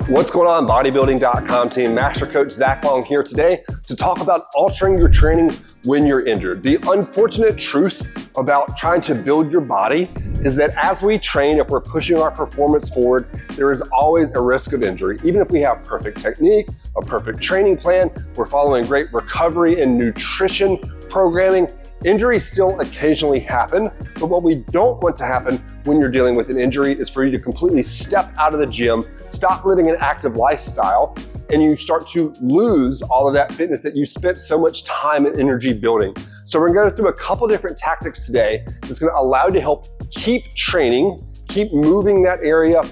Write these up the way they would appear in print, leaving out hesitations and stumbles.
What's going on, Bodybuilding.com team? Master Coach Zach Long here today to talk about altering your training when you're injured. The unfortunate truth about trying to build your body is that as we train, if we're pushing our performance forward, there is always a risk of injury. Even if we have perfect technique, a perfect training plan, we're following great recovery and nutrition programming, injuries still occasionally happen, but what we don't want to happen when you're dealing with an injury is for you to completely step out of the gym, stop living an active lifestyle, and you start to lose all of that fitness that you spent so much time and energy building. So we're gonna go through a couple different tactics today that's gonna allow you to help keep training, keep moving that area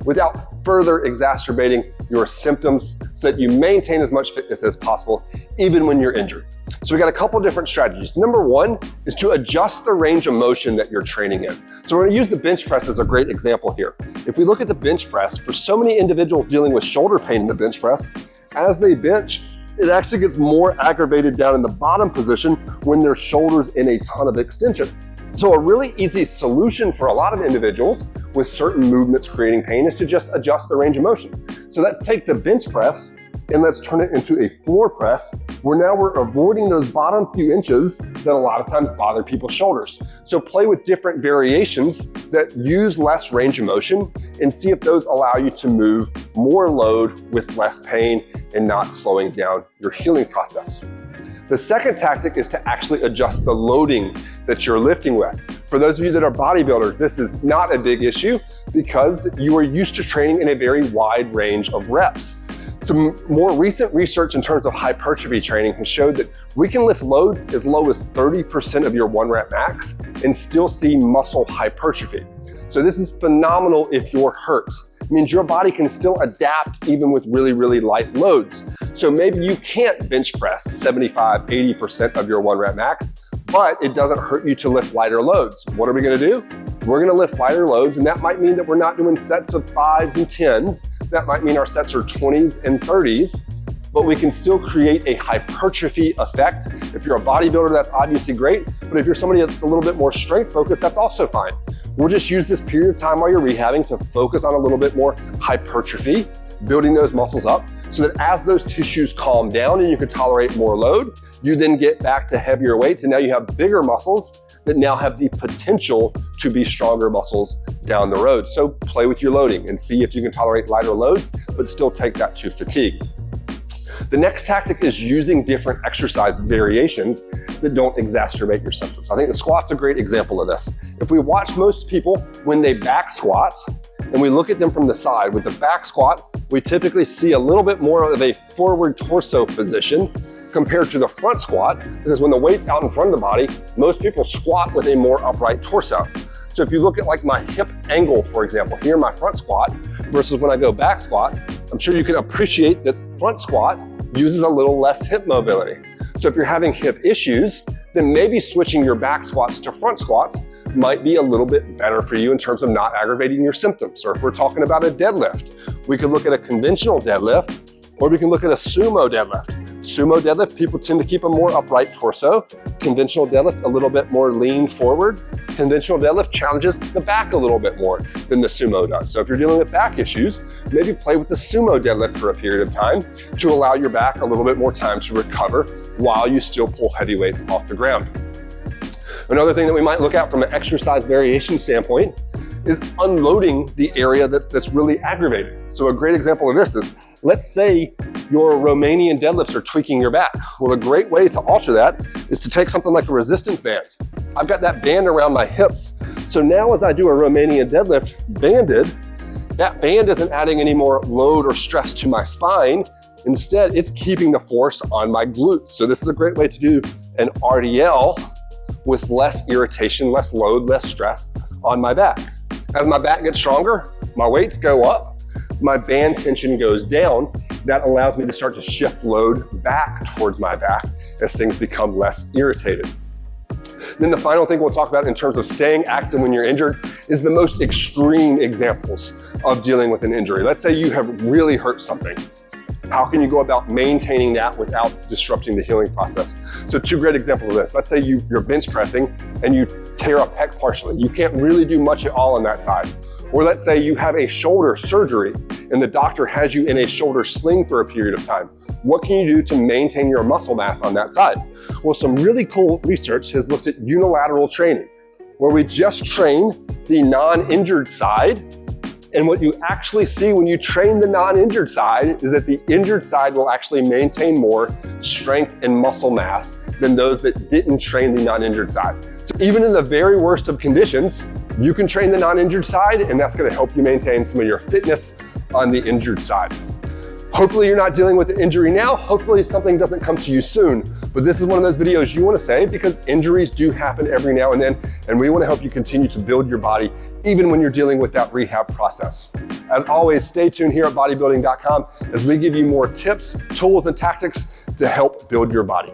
without further exacerbating your symptoms so that you maintain as much fitness as possible, even when you're injured. So we got a couple different strategies. Number one is to adjust the range of motion that you're training in. So we're gonna use the bench press as a great example here. If we look at the bench press, for so many individuals dealing with shoulder pain in the bench press, as they bench, it actually gets more aggravated down in the bottom position when their shoulders in a ton of extension. So a really easy solution for a lot of individuals with certain movements creating pain is to just adjust the range of motion. So let's take the bench press and let's turn it into a floor press where now we're avoiding those bottom few inches that a lot of times bother people's shoulders. So play with different variations that use less range of motion and see if those allow you to move more load with less pain and not slowing down your healing process. The second tactic is to actually adjust the loading that you're lifting with. For those of you that are bodybuilders, this is not a big issue because you are used to training in a very wide range of reps. Some more recent research in terms of hypertrophy training has showed that we can lift loads as low as 30% of your 1 rep max and still see muscle hypertrophy. So this is phenomenal if you're hurt. It means your body can still adapt even with really, really light loads. So maybe you can't bench press 75, 80% of your 1 rep max, but it doesn't hurt you to lift lighter loads. What are we gonna do? We're gonna lift lighter loads, and that might mean that we're not doing sets of 5s and 10s. That might mean our sets are 20s and 30s, but we can still create a hypertrophy effect. If you're a bodybuilder, that's obviously great, but if you're somebody that's a little bit more strength focused, that's also fine. We'll just use this period of time while you're rehabbing to focus on a little bit more hypertrophy, building those muscles up, so that as those tissues calm down and you can tolerate more load, you then get back to heavier weights, and now you have bigger muscles that now have the potential to be stronger muscles down the road. So play with your loading and see if you can tolerate lighter loads, but still take that to fatigue. The next tactic is using different exercise variations that don't exacerbate your symptoms. I think the squat's a great example of this. If we watch most people when they back squat and we look at them from the side, with the back squat, we typically see a little bit more of a forward torso position compared to the front squat, because when the weight's out in front of the body, most people squat with a more upright torso. So if you look at like my hip angle, for example, here in my front squat versus when I go back squat, I'm sure you can appreciate that front squat uses a little less hip mobility. So if you're having hip issues, then maybe switching your back squats to front squats might be a little bit better for you in terms of not aggravating your symptoms. Or if we're talking about a deadlift, we could look at a conventional deadlift, or we can look at a sumo deadlift. Sumo deadlift, people tend to keep a more upright torso. Conventional deadlift, a little bit more lean forward. Conventional deadlift challenges the back a little bit more than the sumo does. So if you're dealing with back issues, maybe play with the sumo deadlift for a period of time to allow your back a little bit more time to recover while you still pull heavy weights off the ground. Another thing that we might look at from an exercise variation standpoint is unloading the area that's really aggravated. So a great example of this is, let's say your Romanian deadlifts are tweaking your back. Well, a great way to alter that is to take something like a resistance band. I've got that band around my hips. So now as I do a Romanian deadlift banded, that band isn't adding any more load or stress to my spine. Instead, it's keeping the force on my glutes. So this is a great way to do an RDL with less irritation, less load, less stress on my back. As my back gets stronger, my weights go up, my band tension goes down. That allows me to start to shift load back towards my back as things become less irritated. Then the final thing we'll talk about in terms of staying active when you're injured is the most extreme examples of dealing with an injury. Let's say you have really hurt something. How can you go about maintaining that without disrupting the healing process? So two great examples of this. Let's say you're bench pressing and you tear a pec partially. You can't really do much at all on that side. Or let's say you have a shoulder surgery and the doctor has you in a shoulder sling for a period of time. What can you do to maintain your muscle mass on that side? Well, some really cool research has looked at unilateral training, where we just train the non-injured side. And what you actually see when you train the non-injured side is that the injured side will actually maintain more strength and muscle mass than those that didn't train the non-injured side. So even in the very worst of conditions, you can train the non-injured side, and that's gonna help you maintain some of your fitness on the injured side. Hopefully you're not dealing with an injury now. Hopefully something doesn't come to you soon. But this is one of those videos you want to save because injuries do happen every now and then, and we want to help you continue to build your body even when you're dealing with that rehab process. As always, stay tuned here at Bodybuilding.com as we give you more tips, tools, and tactics to help build your body.